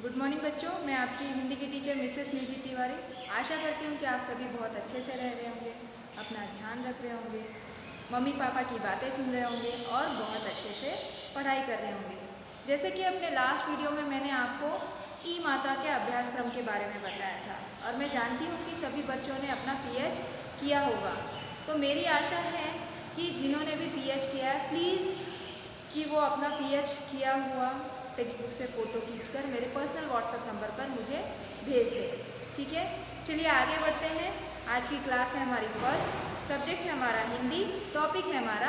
Good morning बच्चों, मैं आपकी हिंदी की टीचर मिसेस निधि तिवारी। आशा करती हूँ कि आप सभी बहुत अच्छे से रह रहे होंगे, अपना ध्यान रख रहे होंगे, मम्मी पापा की बातें सुन रहे होंगे और बहुत अच्छे से पढ़ाई कर रहे होंगे। जैसे कि अपने लास्ट वीडियो में मैंने आपको ई मात्रा के अभ्यासक्रम के बारे में बताया था और मैं जानती हूँ कि सभी बच्चों ने अपना पीएच किया होगा। तो मेरी आशा है कि जिन्होंने भी पीएच किया है प्लीज़ कि वो अपना पीएच किया हुआ टेक्स्ट बुक से फ़ोटो खींचकर मेरे पर्सनल व्हाट्सएप नंबर पर मुझे भेज दें। ठीक है, चलिए आगे बढ़ते हैं। आज की क्लास है हमारी फर्स्ट, सब्जेक्ट है हमारा हिंदी, टॉपिक है हमारा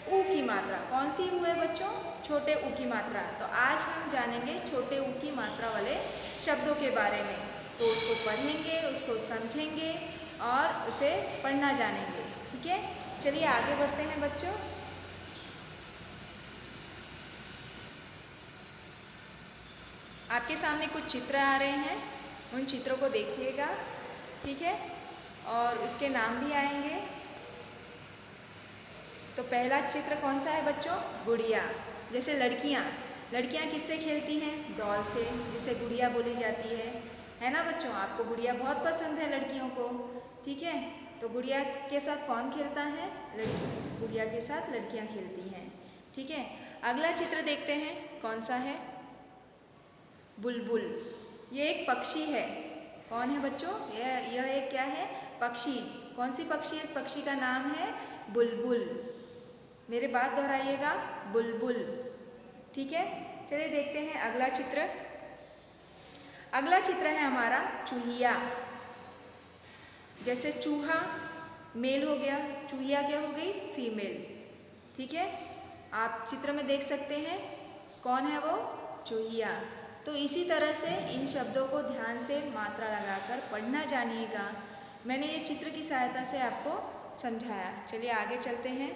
ऊ की मात्रा। कौन सी ऊ है बच्चों? छोटे ऊ की मात्रा। तो आज हम जानेंगे छोटे ऊ की मात्रा वाले शब्दों के बारे में। तो उसको पढ़ेंगे, उसको समझेंगे और उसे पढ़ना जानेंगे। ठीक है, चलिए आगे बढ़ते हैं बच्चों। आपके सामने कुछ चित्र आ रहे हैं, उन चित्रों को देखिएगा। ठीक है, और उसके नाम भी आएंगे। तो पहला चित्र कौन सा है बच्चों? गुड़िया। जैसे लड़कियां किससे खेलती हैं? डॉल से, जिसे गुड़िया बोली जाती है ना बच्चों? आपको गुड़िया बहुत पसंद है लड़कियों को। ठीक है, तो गुड़िया के साथ कौन खेलता है? लड़की। गुड़िया के साथ लड़कियां खेलती हैं। ठीक है, अगला चित्र देखते हैं, कौन सा है? बुलबुल। ये एक पक्षी है। कौन है बच्चों? यह एक क्या है? पक्षी। कौन सी पक्षी है? इस पक्षी का नाम है बुलबुल। मेरे बात दोहराइएगा, बुलबुल। ठीक है, चलिए देखते हैं अगला चित्र। अगला चित्र है हमारा चूहिया। जैसे चूहा मेल हो गया, चूहिया क्या हो गई? फीमेल। ठीक है, आप चित्र में देख सकते हैं कौन है वो? चूहिया। तो इसी तरह से इन शब्दों को ध्यान से मात्रा लगाकर पढ़ना जानिएगा। मैंने ये चित्र की सहायता से आपको समझाया। चलिए आगे चलते हैं।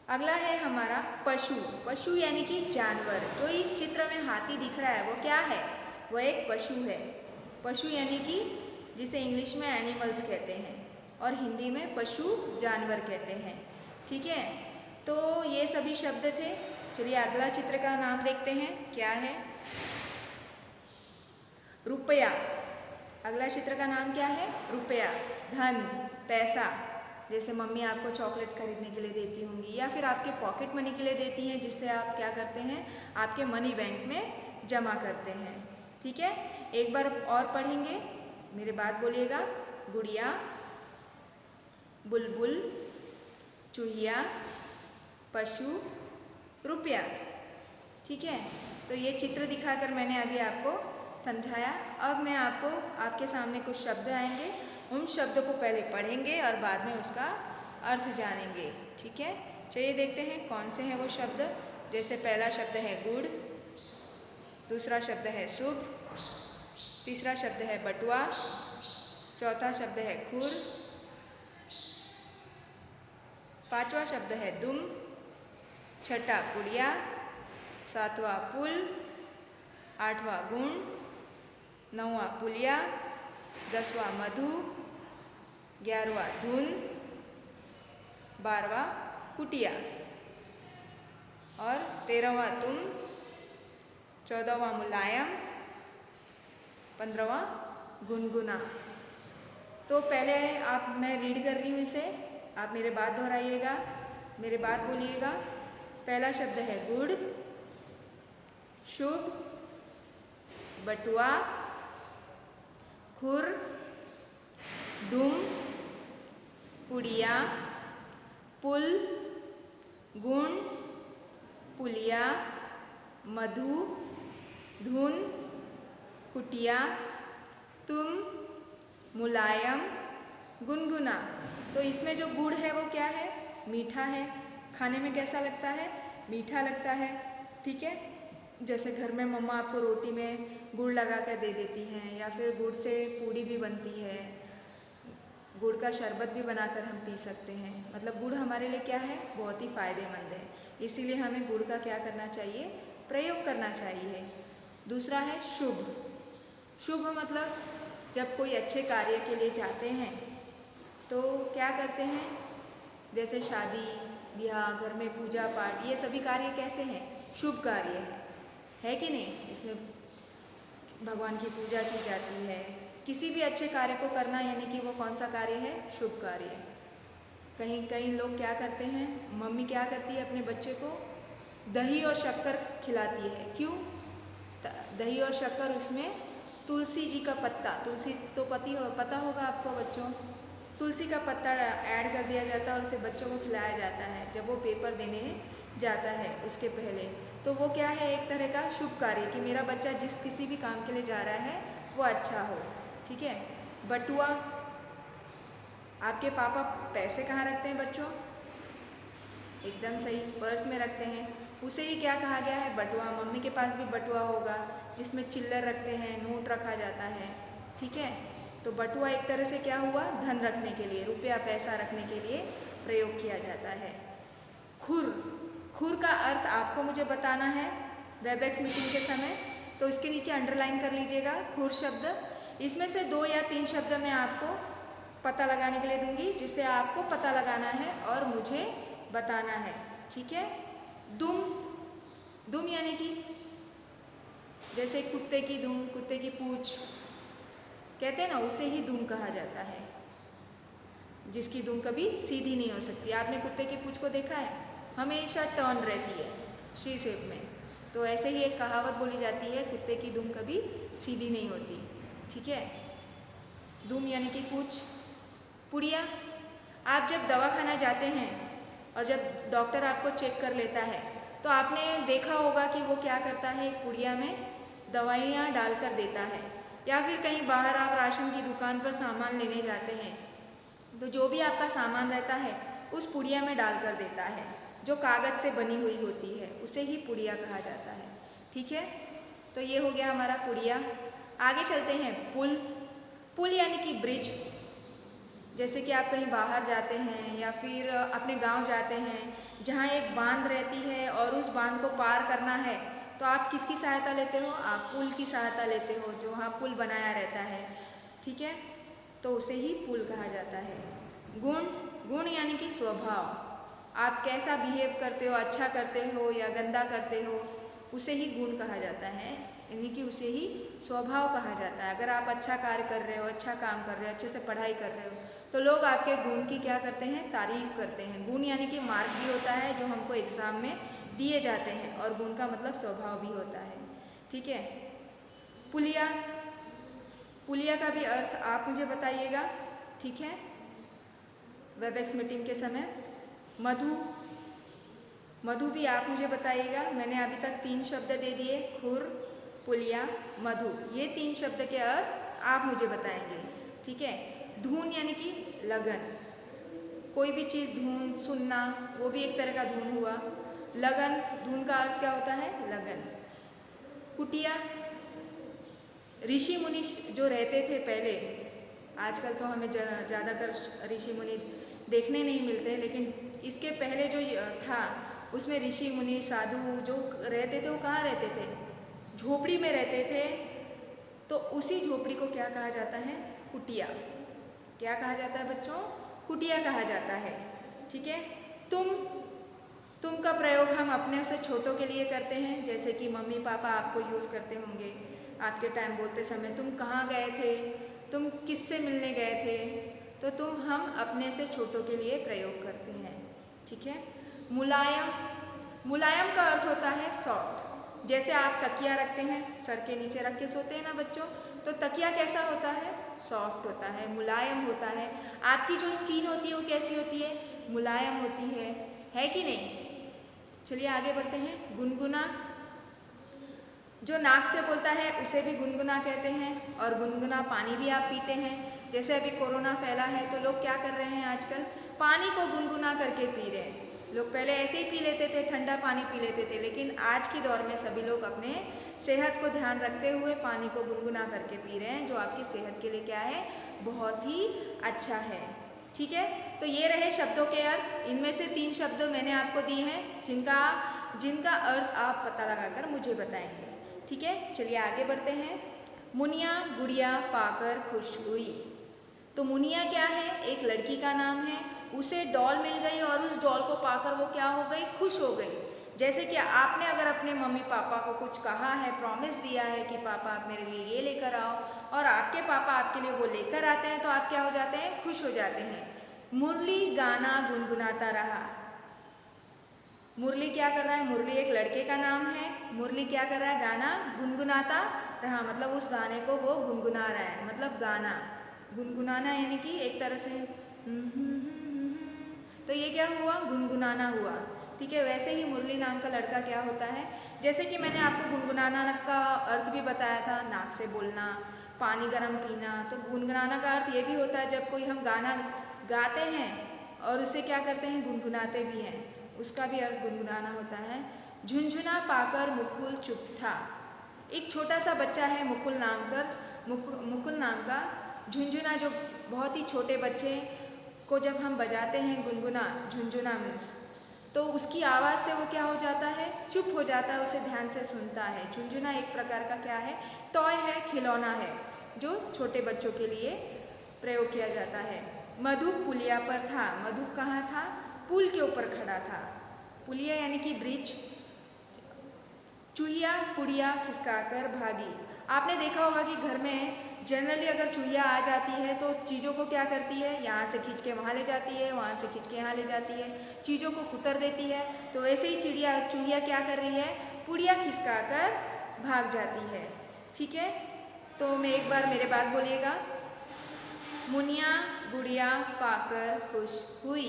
अगला है हमारा पशु। पशु यानी कि जानवर। जो इस चित्र में हाथी दिख रहा है वो क्या है? वो एक पशु है। पशु यानी कि जिसे इंग्लिश में एनिमल्स कहते हैं और हिंदी में पशु जानवर कहते हैं। ठीक है, तो ये सभी शब्द थे। चलिए अगला चित्र का नाम देखते हैं, क्या है? रुपया। अगला चित्र का नाम क्या है? रुपया। धन, पैसा। जैसे मम्मी आपको चॉकलेट खरीदने के लिए देती होंगी या फिर आपके पॉकेट मनी के लिए देती हैं, जिससे आप क्या करते हैं? आपके मनी बैंक में जमा करते हैं। ठीक है, एक बार और पढ़ेंगे, मेरे बात बोलिएगा। गुड़िया, बुलबुल, चूहिया, पशु, रुपया। ठीक है, तो ये चित्र दिखाकर मैंने अभी आपको समझाया। अब मैं आपको आपके सामने कुछ शब्द आएंगे, उन शब्दों को पहले पढ़ेंगे और बाद में उसका अर्थ जानेंगे। ठीक है, चलिए देखते हैं कौन से हैं वो शब्द। जैसे पहला शब्द है गुड़, दूसरा शब्द है शुभ, तीसरा शब्द है बटुआ, चौथा शब्द है खुर, पांचवा शब्द है दुम, छठा पुड़िया, सातवां पुल, आठवां गुण, नौवां पुलिया, 10वां मधु, 11वां धुन, 12वां कुटिया और 13वां तुम, 14वां मुलायम, 15वां गुनगुना। तो पहले मैं रीड कर रही हूँ इसे, आप मेरे बात दोहराइएगा, मेरे बात बोलिएगा। पहला शब्द है गुड़, शुभ, बटुआ, खुर, दुम, पुड़िया, पुल, गुण, पुलिया, मधु, धुन, कुटिया, तुम, मुलायम, गुनगुना। तो इसमें जो गुड़ है वो क्या है? मीठा है। खाने में कैसा लगता है? मीठा लगता है। ठीक है, जैसे घर में मम्मा आपको रोटी में गुड़ लगा कर दे देती हैं या फिर गुड़ से पूड़ी भी बनती है, गुड़ का शरबत भी बनाकर हम पी सकते हैं। मतलब गुड़ हमारे लिए क्या है? बहुत ही फ़ायदेमंद है। इसीलिए हमें गुड़ का क्या करना चाहिए? प्रयोग करना चाहिए। दूसरा है शुभ। शुभ मतलब जब कोई अच्छे कार्य के लिए जाते हैं तो क्या करते हैं? जैसे शादी ब्याह, घर में पूजा पाठ, ये सभी कार्य कैसे हैं? शुभ कार्य है। है कि नहीं। इसमें भगवान की पूजा की जाती है। किसी भी अच्छे कार्य को करना यानी कि वो कौन सा कार्य है, शुभ कार्य है। कहीं कहीं लोग क्या करते हैं, मम्मी क्या करती है अपने बच्चे को दही और शक्कर खिलाती है। क्यों? दही और शक्कर, उसमें तुलसी जी का पत्ता, तुलसी तो पता होगा आपको बच्चों, तुलसी का पत्ता ऐड कर दिया जाता है और उसे बच्चों को खिलाया जाता है जब वो पेपर देने जाता है उसके पहले। तो वो क्या है, एक तरह का शुभ कार्य कि मेरा बच्चा जिस किसी भी काम के लिए जा रहा है वो अच्छा हो। ठीक है। बटुआ, आपके पापा पैसे कहाँ रखते हैं बच्चों? एकदम सही, पर्स में रखते हैं। उसे ही क्या कहा गया है, बटुआ। मम्मी के पास भी बटुआ होगा जिसमें चिल्लर रखते हैं, नोट रखा जाता है। ठीक है। तो बटुआ एक तरह से क्या हुआ, धन रखने के लिए, रुपया पैसा रखने के लिए प्रयोग किया जाता है। खुर, खुर का अर्थ आपको मुझे बताना है वेबएक्स मीटिंग के समय, तो इसके नीचे अंडरलाइन कर लीजिएगा खुर शब्द। इसमें से 2 या 3 शब्द मैं आपको पता लगाने के लिए दूंगी, जिससे आपको पता लगाना है और मुझे बताना है। ठीक है। दुम, दुम यानी कि जैसे कुत्ते की दुम, कुत्ते की पूंछ कहते हैं ना, उसे ही दुम कहा जाता है, जिसकी दुम कभी सीधी नहीं हो सकती। आपने कुत्ते की पूंछ को देखा है, हमेशा टर्न रहती है सी शेप में। तो ऐसे ही एक कहावत बोली जाती है, कुत्ते की दुम कभी सीधी नहीं होती। ठीक है। दुम यानी कि पूंछ। पुड़िया, आप जब दवाखाना जाते हैं और जब डॉक्टर आपको चेक कर लेता है तो आपने देखा होगा कि वो क्या करता है, एक पुड़िया में दवाइयाँ डालकर देता है। या फिर कहीं बाहर आप राशन की दुकान पर सामान लेने जाते हैं तो जो भी आपका सामान रहता है उस पुड़िया में डालकर देता है, जो कागज़ से बनी हुई होती है, उसे ही पुड़िया कहा जाता है। ठीक है। तो ये हो गया हमारा पुड़िया। आगे चलते हैं, पुल। पुल यानी कि ब्रिज। जैसे कि आप कहीं बाहर जाते हैं या फिर अपने गांव जाते हैं जहां एक बांध रहती है और उस बांध को पार करना है, तो आप किसकी सहायता लेते हो? आप पुल की सहायता लेते हो, जो वहाँ पुल बनाया रहता है। ठीक है। तो उसे ही पुल कहा जाता है। गुण, गुण यानी कि स्वभाव। आप कैसा बिहेव करते हो, अच्छा करते हो या गंदा करते हो, उसे ही गुण कहा जाता है, यानी कि उसे ही स्वभाव कहा जाता है। अगर आप अच्छा कार्य कर रहे हो, अच्छा काम कर रहे हो, अच्छे से पढ़ाई कर रहे हो, तो लोग आपके गुण की क्या करते हैं, तारीफ करते हैं। गुण यानी कि मार्क भी होता है जो हमको एग्ज़ाम में दिए जाते हैं, और गुण का मतलब स्वभाव भी होता है। ठीक है। पुलिया, पुलिया का भी अर्थ आप मुझे बताइएगा। ठीक है, वेबएक्स मीटिंग के समय। मधु, मधु भी आप मुझे बताइएगा। मैंने अभी तक 3 शब्द दे दिए, खुर, पुलिया, मधु। ये 3 शब्द के अर्थ आप मुझे बताएंगे। ठीक है। धुन यानी कि लगन। कोई भी चीज़ धुन, सुनना, वो भी एक तरह का धुन हुआ। लगन, धुन का अर्थ क्या होता है, लगन। कुटिया, ऋषि मुनि जो रहते थे पहले, आजकल तो हमें ज़्यादातर ऋषि मुनि देखने नहीं मिलते, लेकिन इसके पहले जो था उसमें ऋषि मुनि साधु जो रहते थे वो कहाँ रहते थे, झोपड़ी में रहते थे। तो उसी झोपड़ी को क्या कहा जाता है, कुटिया। क्या कहा जाता है बच्चों, कुटिया कहा जाता है। ठीक है। तुम, तुम का प्रयोग हम अपने से छोटों के लिए करते हैं, जैसे कि मम्मी पापा आपको यूज़ करते होंगे आपके टाइम बोलते समय, तुम कहाँ गए थे, तुम किससे मिलने गए थे, तो तुम हम अपने से छोटों के लिए प्रयोग करते हैं। ठीक है। मुलायम, मुलायम का अर्थ होता है सॉफ्ट। जैसे आप तकिया रखते हैं, सर के नीचे रख के सोते हैं ना बच्चों, तो तकिया कैसा होता है, सॉफ्ट होता है, मुलायम होता है। आपकी जो स्किन होती है वो कैसी होती है, मुलायम होती है कि नहीं। चलिए आगे बढ़ते हैं। गुनगुना, जो नाक से बोलता है उसे भी गुनगुना कहते हैं, और गुनगुना पानी भी आप पीते हैं। जैसे अभी कोरोना फैला है तो लोग क्या कर रहे हैं, आजकल पानी को गुनगुना करके पी रहे हैं। लोग पहले ऐसे ही पी लेते थे, ठंडा पानी पी लेते थे, लेकिन आज के दौर में सभी लोग अपने सेहत को ध्यान रखते हुए पानी को गुनगुना करके पी रहे हैं, जो आपकी सेहत के लिए क्या है, बहुत ही अच्छा है। ठीक है। तो ये रहे शब्दों के अर्थ। इनमें से 3 शब्द मैंने आपको दिए हैं, जिनका अर्थ आप पता लगाकर मुझे बताएंगे। ठीक है। चलिए आगे बढ़ते हैं। मुनिया गुड़िया पाकर खुश हुई। तो मुनिया क्या है, एक लड़की का नाम है। उसे डॉल मिल गई और उस डॉल को पाकर वो क्या हो गई, खुश हो गई। जैसे कि आपने अगर अपने मम्मी पापा को कुछ कहा है, प्रॉमिस दिया है कि पापा आप मेरे लिए ये लेकर आओ, और आपके पापा आपके लिए वो लेकर आते हैं, तो आप क्या हो जाते हैं, खुश हो जाते हैं। मुरली गाना गुनगुनाता रहा। मुरली क्या कर रहा है, मुरली एक लड़के का नाम है। मुरली क्या कर रहा है, गाना गुनगुनाता रहा, मतलब उस गाने को वो गुनगुना रहा है, मतलब गाना गुनगुनाना यानी कि एक तरह से तो ये क्या हुआ, गुनगुनाना हुआ। ठीक है, वैसे ही मुरली नाम का लड़का क्या होता है, जैसे कि मैंने आपको गुनगुनाना का अर्थ भी बताया था, नाक से बोलना, पानी गर्म पीना। तो गुनगुनाना का अर्थ ये भी होता है जब कोई हम गाना गाते हैं और उसे क्या करते हैं, गुनगुनाते भी हैं, उसका भी अर्थ गुनगुनाना होता है। झुनझुना पाकर मुकुल चुप था। एक छोटा सा बच्चा है मुकुल नाम का। झुनझुना जो बहुत ही छोटे बच्चे को जब हम बजाते हैं गुनगुना, झुनझुना मीन्स, तो उसकी आवाज़ से वो क्या हो जाता है, चुप हो जाता है, उसे ध्यान से सुनता है। झुनझुना एक प्रकार का क्या है, टॉय है, खिलौना है, जो छोटे बच्चों के लिए प्रयोग किया जाता है। मधु पुलिया पर था। मधु कहाँ था, पुल के ऊपर खड़ा था। पुलिया यानी कि ब्रिज। चूहिया पुड़िया खिसकाकर भागी। आपने देखा होगा कि घर में जनरली अगर चूहिया आ जाती है तो चीज़ों को क्या करती है, यहाँ से खींच के वहाँ ले जाती है, वहाँ से खींच के यहाँ ले जाती है, चीज़ों को कुतर देती है। तो वैसे ही चूहिया क्या कर रही है, पुड़िया खिसकाकर भाग जाती है। ठीक है, तो मैं एक बार मेरे बात बोलिएगा। मुनिया गुड़िया पाकर खुश हुई।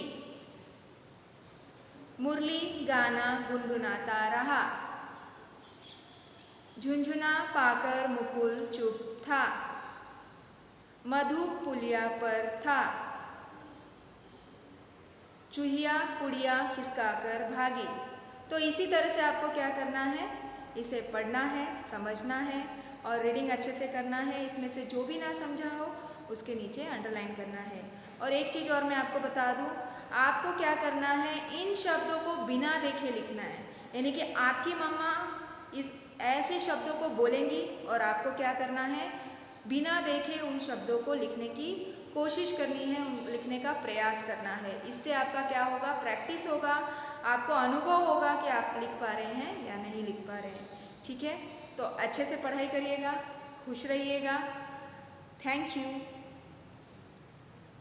मुरली गाना गुनगुनाता रहा। झुनझुना पाकर मुकुल चुप था। मधु पुलिया पर था। चूहिया पुड़िया खिसकाकर भागी। तो इसी तरह से आपको क्या करना है, इसे पढ़ना है, समझना है और रीडिंग अच्छे से करना है। इसमें से जो भी ना समझा हो उसके नीचे अंडरलाइन करना है। और एक चीज़ और मैं आपको बता दूं, आपको क्या करना है, इन शब्दों को बिना देखे लिखना है। यानी कि आपकी मम्मा इस ऐसे शब्दों को बोलेंगी और आपको क्या करना है, बिना देखे उन शब्दों को लिखने की कोशिश करनी है, लिखने का प्रयास करना है। इससे आपका क्या होगा, प्रैक्टिस होगा, आपको अनुभव होगा कि आप लिख पा रहे हैं या नहीं लिख पा रहे हैं। ठीक है, तो अच्छे से पढ़ाई करिएगा, खुश रहिएगा। Thank you.